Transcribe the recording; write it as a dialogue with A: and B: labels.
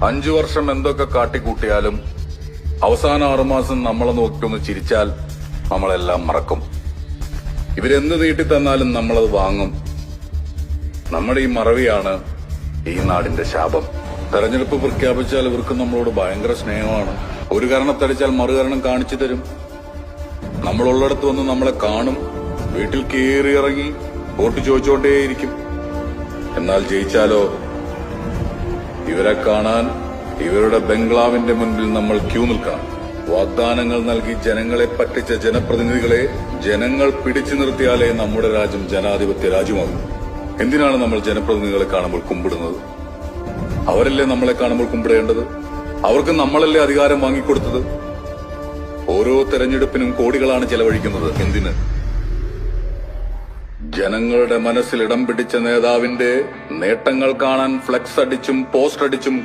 A: 5 വർഷം എന്തൊക്കെ കാട്ടിക്കൂട്ടിയാലും അവസാന 6 മാസം നമ്മളെ നോക്കിയൊന്ന് ചിരിച്ചാൽ നമ്മളെല്ലാം മറക്കും. ഇവരെന്ത് നീട്ടിത്തന്നാലും നമ്മളത് വാങ്ങും. നമ്മുടെ ഈ മറവിയാണ് ഈ നാടിന്റെ ശാപം. തെരഞ്ഞെടുപ്പ് പ്രഖ്യാപിച്ചാൽ ഇവർക്ക് നമ്മളോട് ഭയങ്കര സ്നേഹമാണ്. ഒരു കാരണത്തടിച്ചാൽ മറുകരണം കാണിച്ചു തരും. നമ്മളുള്ളിടത്ത് വന്ന് നമ്മളെ കാണും. വീട്ടിൽ കയറിയിറങ്ങി വോട്ട് ചോദിച്ചുകൊണ്ടേയിരിക്കും. എന്നാൽ ജയിച്ചാലോ, ഇവരെ കാണാൻ ഇവരുടെ ബംഗ്ലാവിന്റെ മുൻപിൽ നമ്മൾ ക്യൂ നിൽക്കണം. വാഗ്ദാനങ്ങൾ നൽകി ജനങ്ങളെ പറ്റിച്ച ജനപ്രതിനിധികളെ ജനങ്ങൾ പിടിച്ചു നിർത്തിയാലേ നമ്മുടെ രാജ്യം ജനാധിപത്യ രാജ്യമാകും. എന്തിനാണ് നമ്മൾ ജനപ്രതിനിധികളെ കാണുമ്പോൾ കുമ്പിടുന്നത്? അവരല്ലേ നമ്മളെ കാണുമ്പോൾ കുമ്പിടേണ്ടത്? അവർക്ക് നമ്മളല്ലേ അധികാരം വാങ്ങിക്കൊടുത്തത്? ഓരോ തെരഞ്ഞെടുപ്പിനും കോടികളാണ് ചെലവഴിക്കുന്നത്. എന്തിന്? ജനങ്ങളുടെ മനസ്സിൽ ഇടം പിടിച്ച നേതാവിന്റെ നേട്ടങ്ങൾ കാണാൻ ഫ്ലെക്സ് അടിച്ചും പോസ്റ്റർ അടിച്ചും